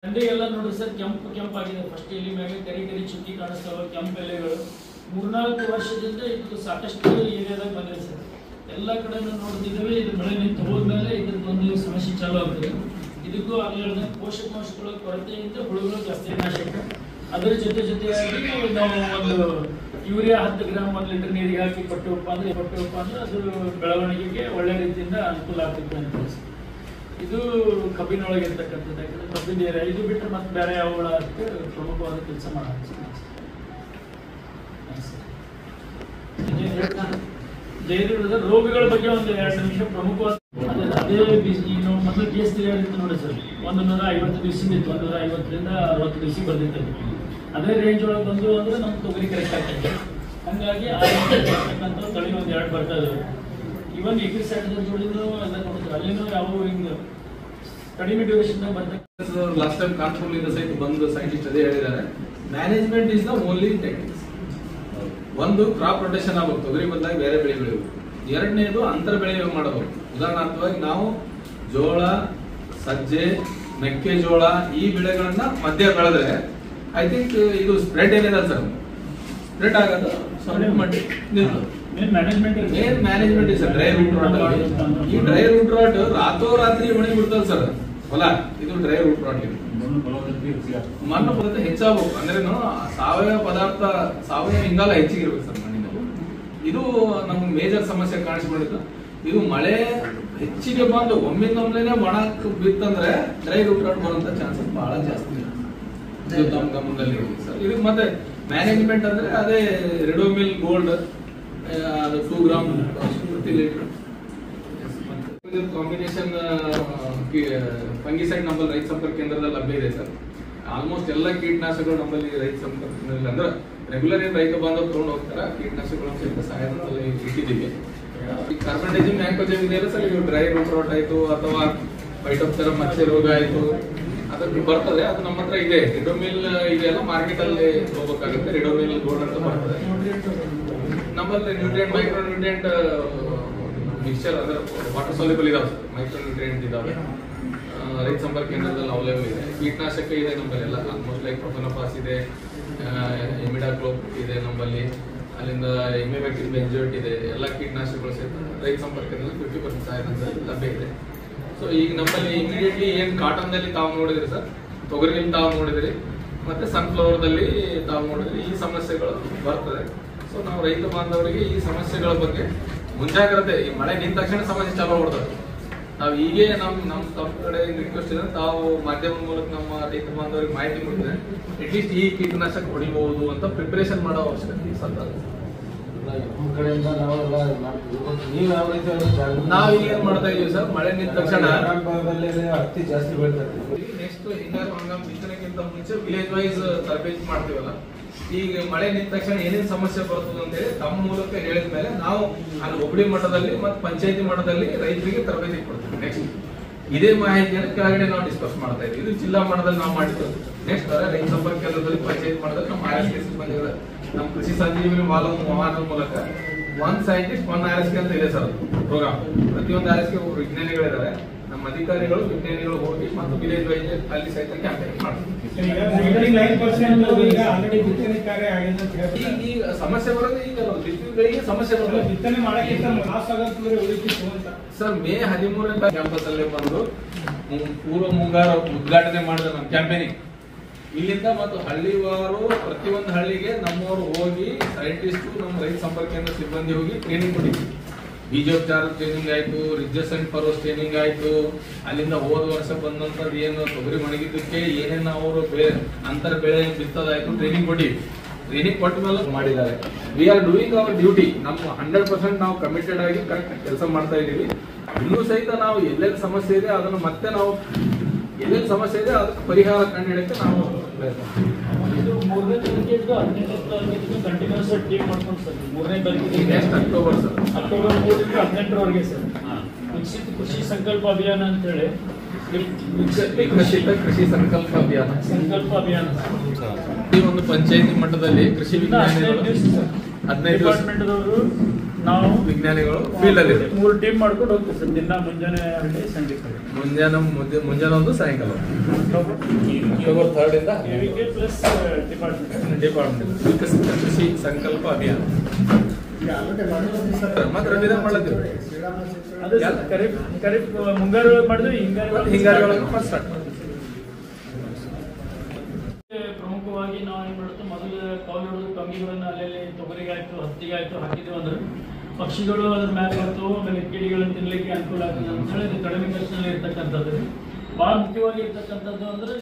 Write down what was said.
ದಂಡೆಗೆಲ್ಲ ನೋಡಿ sir ಕೆಂಪಾಗಿದೆ. First ಎಲೆ ಮ್ಯಾಗೆ ಕರಿ ಚುಕ್ಕಿ ಕಾಣಿಸ್ತಾವ, ಕೆಂಪು ಎಲೆಗಳು. 3-4 ವರ್ಷದಿಂದ ಇದು ಸಾಕಷ್ಟು ಏರಿಯಾದಾಗ ಬಂದಿದೆ ಸರ್. ಎಲ್ಲ ಕಡೆನೂ ನೋಡ್ತಿದ್ದೇವೆ. ಇದು ಮಳೆ ನಿಂತು ಹೋದ್ಮೇಲೆ ಇದ್ರದ್ದೊಂದು ಸಮಸ್ಯೆ ಚಾಲು ಆಗ್ತದೆ. ಇದಕ್ಕೂ ಆಗಲಿಲ್ಲ ಪೋಷಕಾಂಶಗಳ ಕೊರತೆಯಿಂದ ಹುಳುಗಳು ಜಾಸ್ತಿ ನಾಶಕ. ಅದರ ಜೊತೆಯಾಗಿ ನಾವು ಒಂದು ಯೂರಿಯಾ 10 ಗ್ರಾಮ್ 1 ಲೀಟರ್ ನೀರಿಗೆ ಹಾಕಿ ಕೊಟ್ಟವಪ್ಪ ಅಂದ್ರೆ ಅದು ಬೆಳವಣಿಗೆಗೆ ಒಳ್ಳೆ ರೀತಿಯಿಂದ ಅನುಕೂಲ ಆಗ್ತದೆ ಅಂತ. ಇದು ಕಬ್ಬಿನೊಳಗೆ ಇರ್ತಕ್ಕಂಥದ್ದು. ಯಾಕಂದ್ರೆ ಕಬ್ಬಿನ ಏರಿಯಾ ಇದು ಬಿಟ್ಟರೆ ಮತ್ತೆ ಬೇರೆ ಯಾವಳ ಅದಕ್ಕೆ ಪ್ರಮುಖವಾದ ಕೆಲಸ ಮಾಡೋದು. ರೋಗಗಳ ಬಗ್ಗೆ ಒಂದು 2 ನಿಮಿಷ ಪ್ರಮುಖವಾದ ಅದೇ ನಾವು ಮೊದಲು ಕೇಸ್ ತಿಳಿಯೋದಿತ್ತು ನೋಡಿ ಸರ್. 150 ದಿವಸ ಇತ್ತು, 150ರಿಂದ 60 ದಿವಸ ಬರ್ದಿತ್ತು. ಅದೇ ರೇಂಜ್ ಒಳಗೆ ಬಂದು ಅಂದ್ರೆ ನಮ್ಮ ತೊಗರಿ ಕರೆಕ್ಟ್ ಆಗ್ತದೆ. ಹಂಗಾಗಿ ಆಗ್ತಕ್ಕಂಥ ತಳಿ ಒಂದು 2 ಬರ್ತಾ ಇದಾವೆ. ಇವನ್ ಎಗ್ರಿ ಸೈಡ್ ಜೋಡಿನೂ ಎಲ್ಲ ನೋಡಿದ್ರು, ಅಲ್ಲಿನೂ ಯಾವ ಹಿಂಗೆ ಕಡಿಮೆ ಡ್ಯೂರೇಷನ್ ಬರ್ತದೆ. ಲಾಸ್ಟ್ ಟೈಮ್ ಕಾನ್ಫರ್ಮ್ ಇಂದ ಸೈಟ್ ಬಂದು ಸೈಂಟಿಸ್ಟ್ ಅದೇ ಹೇಳಿದ್ದಾರೆ, management is the only techniques. ಒಂದು ಕ್ರಾಪ್ ರೊಟೇಷನ್ ಆಗಬೇಕು, ತೊಗರಿ ಬದಲಾಗಿ ಬೇರೆ ಬೆಳೆ ಬೆಳೆಯಬೇಕು. ಎರಡನೇದು ಅಂತರ ಬೆಳೆ ಮಾಡಬೇಕು. ಉದಾಹರಣಾರ್ಥವಾಗಿ ನಾವು ಜೋಳ, ಸಜ್ಜೆ, ಮೆಕ್ಕೆಜೋಳ ಈ ಬೆಳೆಗಳನ್ನ ಮಧ್ಯ ಬೆಳೆದ್ರೆ ಐ ಥಿಂಕ್ ಇದು ಸ್ಪ್ರೆಡ್ ಏನಿದೆ ಸರ್, ಸ್ಪ್ರೆಡ್ ಆಗೋದು ಸ್ವಲ್ಪ ಮಟ್ಟಿಗೆ ನಿಲ್ತದೆ. ಮೇನ್ ಮ್ಯಾನೇಜ್ಮೆಂಟ್ ಇದೆ ಸರ್. ಡ್ರೈ ರೂಟ್ ರಾಟ್, ಈ ಡ್ರೈ ರೂಟ್ ರಾಟ್ ರಾತ್ರಿ ಒಣಗಿ ಬಿಡ್ತದೆ ಸರ್ ಹೊಲ. ಇದು ಡ್ರೈ ರೂಟ್ ರಾಟ್. ಮಣ್ಣು ಫಲವತ್ತತೆ ಹೆಚ್ಚಾಗಬೇಕು ಅಂದ್ರೆ ಸಾವಯವ ಪದಾರ್ಥ, ಸಾವಯವ ಇಂಗಾಲ ಹೆಚ್ಚಿಗಿರ್ಬೇಕು ಸರ್ ಮಣ್ಣಿನಲ್ಲಿ. ಇದು ನಮ್ಗೆ ಮೇಜರ್ ಸಮಸ್ಯೆ ಕಾಣಿಸ್ಕೊಂಡಿದ್ದು. ಇದು ಮಳೆ ಹೆಚ್ಚಿಗೆ ಬಂದು ಒಮ್ಮಿಂದೊಮ್ಮೆನೆ ಒಣಕ್ ಬಿತ್ತಂದ್ರೆ ಡ್ರೈ ರೂಟ್ ರಾಟ್ ಬರುವಂತ ಚಾನ್ಸಸ್ ಬಹಳ ಜಾಸ್ತಿ ಇದೆ ತಮ್ಮ ಗಮನದಲ್ಲಿ ಸರ್. ಇದಕ್ಕೆ ಮತ್ತೆ ಮ್ಯಾನೇಜ್ಮೆಂಟ್ ಅಂದ್ರೆ ಅದೇ ರೆಡೋಮಿಲ್ ಗೋಲ್ಡ್, ಅದು 2 ಗ್ರಾಮ್ ಪ್ರತಿ ಲೀಟರ್. ಕಾಂಬಿನೇಷನ್ ಫಂಗಿಸೈಡ್ ನಮ್ಮಲ್ಲಿ ರೈತ ಸಂಪರ್ಕ ಕೇಂದ್ರದಲ್ಲಿ ಲಭ್ಯ ಇದೆ ಸರ್. ಆಲ್ಮೋಸ್ಟ್ ಎಲ್ಲ ಕೀಟನಾಶಕಗಳು ನಮ್ಮಲ್ಲಿ ರೈತ ಸಂಪರ್ಕ ಕೇಂದ್ರದಲ್ಲಿ ಅಂದ್ರೆ ರೆಗ್ಯುಲರ್ ಏನ್ ರೈತ ಬಾಂಧವ ತಗೊಂಡು ಹೋಗ್ತಾರೆ, ಕೀಟನಾಶಕಗಳು ಸ್ವಲ್ಪ ಸಹಾಯದಲ್ಲಿ ಇಟ್ಟಿದ್ದೀವಿ. ಈ ಕಾರ್ಬನ್ಡೈಸಿಮ್ ಮ್ಯಾಂಕೋಜೆಮ್ ಇದೆಯಲ್ಲ ಸರ್, ಇದು ಡ್ರೈ ರೂಟ್ ರಾಟ್ ಆಯ್ತು ಅಥವಾ ಫೈಟೋಪ್ತರಾ ಮಚ್ಚೆ ರೋಗ ಆಯ್ತು, ಅದಕ್ಕೆ ಬರ್ತದೆ. ಅದು ನಮ್ಮ ಹತ್ರ ಇದೆ. ರಿಡೋಮಿಲ್ ಇದೆಯಲ್ಲ ಮಾರ್ಕೆಟ್ ಅಲ್ಲಿ ಹೋಗ್ಬೇಕಾಗುತ್ತೆ. ರಿಡೋಮಿಲ್ ಗೋಲ್ಡ್ ಅಂತ ಬರ್ತದೆ. ನಮ್ಮಲ್ಲಿ ನ್ಯೂಟ್ರಿಯೆಂಟ್, ಮೈಕ್ರೋ ನ್ಯೂಟ್ರಿಯೆಂಟ್ ಮಿಕ್ಸ್ಚರ್ ಅಂದ್ರೆ ವಾಟರ್ ಸೋಲ್ಯುಬಲ್ ಇದಾವೆ, ಮೈಕ್ರೋ ನ್ಯೂಟ್ರಿಯೆಂಟ್ ಇದಾವೆ. ರೈತ ಸಂಪರ್ಕ ಕೇಂದ್ರದಲ್ಲಿ ಅವೈಲೇಬಲ್ ಇದೆ. ಕೀಟನಾಶಕ ಇದೆ ನಮ್ಮಲ್ಲಿ ಎಲ್ಲ, ಆಲ್ಮೋಸ್ಟ್ ಲೈಕ್ ಪ್ರೊಫೆನೋಫಾಸ್ ಇದೆ, ಇಮಿಡಾಕ್ಲೋಪ್ ಇದೆ ನಮ್ಮಲ್ಲಿ, ಅಲ್ಲಿಂದ ಇಮಿಡಾಕ್ಟಿನ್ ಬೆಂಜೋಯೇಟ್ ಇದೆ. ಎಲ್ಲ ಕೀಟನಾಶಕಗಳು ಸಹಿತ ರೈತ ಸಂಪರ್ಕದಲ್ಲಿ 50% ಸಹಾಯಧನದಲ್ಲಿ ಲಭ್ಯ ಇದೆ. ಸೊ ಈಗ ನಮ್ಮಲ್ಲಿ ಇಮಿಡಿಯೇಟ್ಲಿ ಏನ್ ಕಾಟನ್ ದಲ್ಲಿ ತಾವು ನೋಡಿದ್ರಿ ಸರ್, ತೊಗರಿಯಲ್ಲಿ ತಾವು ನೋಡಿದ್ರಿ, ಮತ್ತೆ ಸನ್ಫ್ಲವರ್ ದಲ್ಲಿ ತಾವು ನೋಡಿದ್ರಿ, ಈ ಸಮಸ್ಯೆಗಳು ಬರ್ತದೆ. ಸೊ ನಾವು ರೈತ ಬಾಂಧವರಿಗೆ ಈ ಸಮಸ್ಯೆಗಳ ಬಗ್ಗೆ ಮುಂಜಾಗ್ರತೆ, ಈ ಮಳೆ ನಿಂತ ತಕ್ಷಣ ಸಮಸ್ಯೆ ಚಾಲು ಮಾಡ್ತಾರೆ. ನಾವು ಹೀಗೆ ನಮ್ಮ ತಮ್ಮ ಕಡೆ ರಿಕ್ವೆಸ್ಟ್ ಇದೆ, ತಾವು ಮಾಧ್ಯಮದ ಮೂಲಕ ನಮ್ಮ ರೈತ ಬಾಂಧವರಿಗೆ ಮಾಹಿತಿ ಕೊಟ್ಟಿದ್ರೆ ಅಟ್ಲೀಸ್ಟ್ ಈ ಕೀಟನಾಶಕ ಹೊಡಿಬಹುದು ಅಂತ ಪ್ರಿಪರೇಷನ್ ಮಾಡೋ ಅವಶ್ಯಕತೆ ಸರ್. ನಾವು ಈಗ ಏನ್ ಮಾಡ್ತಾ ಇದೀವಿ ಸರ್, ಮಳೆ ನಿಂತ ತಕ್ಷಣ ಹತ್ತಿ ಜಾಸ್ತಿ ಬೆಳಿತಾರೆ. ನೆಕ್ಸ್ಟ್ ಹಿಂಗಾರು ಹಂಗಾಮು ಬಿತ್ತನೆಗಿಂತ ಮುಂಚೆ ವಿಲೇಜ್ ವೈಸ್ ತರಬೇತಿ ಮಾಡ್ತೀವಲ್ಲ, ಈಗ ಮಳೆ ನಿಂತ ತಕ್ಷಣ ಏನೇನು ಸಮಸ್ಯೆ ಬರ್ತದೆ ಅಂತ ಹೇಳಿ ತಮ್ಮ ಮೂಲಕ ಹೇಳಿದ ಮೇಲೆ ನಾವು ಅಲ್ಲಿ ಹೋಬಳಿ ಮಟ್ಟದಲ್ಲಿ ಮತ್ತು ಪಂಚಾಯತಿ ಮಟ್ಟದಲ್ಲಿ ರೈತರಿಗೆ ತರಬೇತಿ ಕೊಡ್ತೀವಿ. ನೆಕ್ಸ್ಟ್ ಇದೇ ಮಾಹಿತಿಯನ್ನು ಕೆಳಗಡೆ ನಾವು ಡಿಸ್ಕಸ್ ಮಾಡ್ತಾ ಇದ್ದೀವಿ. ಇದು ಜಿಲ್ಲಾ ಮಟ್ಟದಲ್ಲಿ ನಾವು ಮಾಡಿದ್ದೇವೆ. ನೆಕ್ಸ್ಟ್ ರೈತ ಸಂಪರ್ಕ ಕೇಂದ್ರದಲ್ಲಿ ಪಂಚಾಯತ್ ಮಟ್ಟದಲ್ಲಿ ನಮ್ಮ RSK ಸಿಬ್ಬಂದಿಗಳ ನಮ್ಮ ಕೃಷಿ ಸಂಜೀವಿನಿ ವಾಹನದ ಮೂಲಕ 1 ಸೈಂಟಿಸ್ಟ್ 1 RSK ಅಂತ ಇದೆ ಸರ್ ಪ್ರೋಗ್ರಾಮ್. ಪ್ರತಿಯೊಂದು RSK ವಿಜ್ಞಾನಿಗಳಿದ್ದಾರೆ. ನಮ್ಮ ಅಧಿಕಾರಿಗಳು ವಿಜ್ಞಾನಿಗಳು ಹೋಗಿ ಮತ್ತು ವಿಲೇಜ್ ವೈಸ್ ಅಲ್ಲಿ ಸಹಿತ ಕ್ಯಾಂಪೇನ್ ಮಾಡ್ತೀವಿ. ಈಗ ಸಮಸ್ಯೆ ಬರೋದು ಈಗ ಬಿತ್ತನೆಗಳಿಗೆ ಸಮಸ್ಯೆ ಬರೋದು ಬಿತ್ತನೆ ಮಾಡಕ್ಕಿಂತ ಸರ್ ಮೇ 13 ಕ್ಯಾಂಪಸ್ ಅಲ್ಲೇ ಬಂದು ಪೂರ್ವ ಮುಂಗಾರು ಉದ್ಘಾಟನೆ ಮಾಡಿದ ನಮ್ಮ ಕ್ಯಾಂಪೇನಿಂಗ್. ಇಲ್ಲಿಂದ ಮತ್ತು ಹಳ್ಳಿವಾರು ಪ್ರತಿಯೊಂದು ಹಳ್ಳಿಗೆ ನಮ್ಮವರು ಹೋಗಿ ಸೈಂಟಿಸ್ಟ್ ನಮ್ಮ ರೈತ ಸಂಪರ್ಕ ಕೇಂದ್ರ ಸಿಬ್ಬಂದಿ ಹೋಗಿ ಟ್ರೈನಿಂಗ್ ಕೊಟ್ಟಿದ್ವಿ. ಬೀಜೋಪಚಾರ ಟ್ರೈನಿಂಗ್ ಆಯ್ತು, ರಿಜಸ್ ಅಂಡ್ ಫರೋಸ್ ಟ್ರೈನಿಂಗ್ ಆಯ್ತು. ಅಲ್ಲಿಂದ ಹೋದ ವರ್ಷ ಬಂದಂತದ್ದು ಏನು ತೊಗರಿ ಮಣಗಿದ್ದಕ್ಕೆ ಏನೇನು ಅವರು ಅಂತರ ಬೆಳೆ ಬಿತ್ತದಾಯ್ತು ಟ್ರೈನಿಂಗ್ ಕೊಟ್ಟಿವಿ. ಟ್ರೈನಿಂಗ್ ಕೊಟ್ಟ ಮೇಲೆ ಮಾಡಿದ್ದಾರೆ. We are doing hour duty. ನಮ್ಮ 100% ನಾವು ಕಮಿಟೆಡ್ ಆಗಿ ಕರೆಕ್ಟ್ ಕೆಲಸ ಮಾಡ್ತಾ ಇದೀವಿ. ಇನ್ನೂ ಸಹಿತ ನಾವು ಎಲ್ಲೆಲ್ಲಿ ಸಮಸ್ಯೆ ಇದೆ ಅದನ್ನು ಮತ್ತೆ ನಾವು ಎಲ್ಲೆಲ್ಲಿ ಸಮಸ್ಯೆ ಇದೆ ಅದಕ್ಕೆ ಪರಿಹಾರ ಕಂಡುಹಿಡಿಯಕ್ಕೆ ನಾವು ಇದು 3ನೇ ತಾರೀಕಿಗೆ ಕಂಟಿನ್ಯೂಸ್ ಟೀಮ್ ಮಾಡ್ಕೊಂಡು ಸರ್. 3ನೇ ತಾರೀಕಿಗೆ ನೆಕ್ಸ್ಟ್ ಅಕ್ಟೋಬರ್ ಸರ್, ಅಕ್ಟೋಬರ್ 3ರಿಂದ 18ರವರೆಗೆ ಸರ್ ವಿಕಸಿತ ಕೃಷಿ ಸಂಕಲ್ಪ ಅಭಿಯಾನ ಅಂತ ಹೇಳಿ ವಿಕಸಿತ ಕೃಷಿ ಸಂಕಲ್ಪ ಅಭಿಯಾನ ಈ ಒಂದು ಪಂಚಾಯತಿ ಮಟ್ಟದಲ್ಲಿ ಕೃಷಿ ವಿಜ್ಞಾನಿಗಳು 15 ಡಿಪಾರ್ಟ್ಮೆಂಟ್ ದವರು ನಾವು ವಿಜ್ಞಾನಿಗಳು ಫೀಲ್ಡ್ ಅಲ್ಲಿ 3 ಟೀಮ್ ಮಾಡ್ಕೊಂಡು ಹೋಗ್ತೀವಿ ಸರ್. ದಿನ ಮುಂಜಾನೆ ಹರಟೆ ಸಂಜೆ ಮುಂಜಾನೆ ಒಂದು ಸಾಯಂಕಾಲ ಅಕ್ಟೋಬರ್ 3 ಇಂದ KVK ಪ್ಲಸ್ ಡಿಪಾರ್ಟ್ಮೆಂಟ್ ಕೃಷಿ ಸಂಕಲ್ಪ ಅಭಿಯಾನ ಮತ್ತೆ ರವಿದಾನ್ ಮಾಡ್ಲತ್ತೀವಿ. ಅದೇ ಸರ್, ಖರೀಫ್ ಮುಂಗಾರು ಮಾಡಿದ್ವಿ, ಹಿಂಗಾರಿ ಒಳಗೆ ಫಸ್ಟ್ ಸ್ಟಾರ್ಟ್ ಮಾಡ್ತೀವಿ. ಪ್ರಮುಖವಾಗಿ ನಾವು ಏನ್ ಮಾಡುತ್ತೆ, ಮೊದಲು ಕೌಲು ಹಿಡಿದು ಕಂಗಿಗಳನ್ನ ಅಲ್ಲೆಲ್ಲಿ ತೊಗರಿಗಾಯ್ತು ಹತ್ತಿಗಾಯ್ತು ಹಾಕಿದ್ವಿ ಅಂದ್ರೆ ಪಕ್ಷಿಗಳು ಅದ್ರ ಮ್ಯಾಲೆ ಬರ್ತವೆ, ಆಮೇಲೆ ಕಿಡಿಗಳನ್ನು ತಿನ್ಲಿಕ್ಕೆ ಅನುಕೂಲ ಆಗ್ತದೆ ಅಂತ ಹೇಳಿ ಇದು ಕಡಿಮೆ ಖರ್ಚಿನಲ್ಲಿ ಇರ್ತಕ್ಕಂಥದ್ದು. ಭಾಳ ಮುಖ್ಯವಾಗಿ ಇರ್ತಕ್ಕಂಥದ್ದು ಅಂದ್ರೆ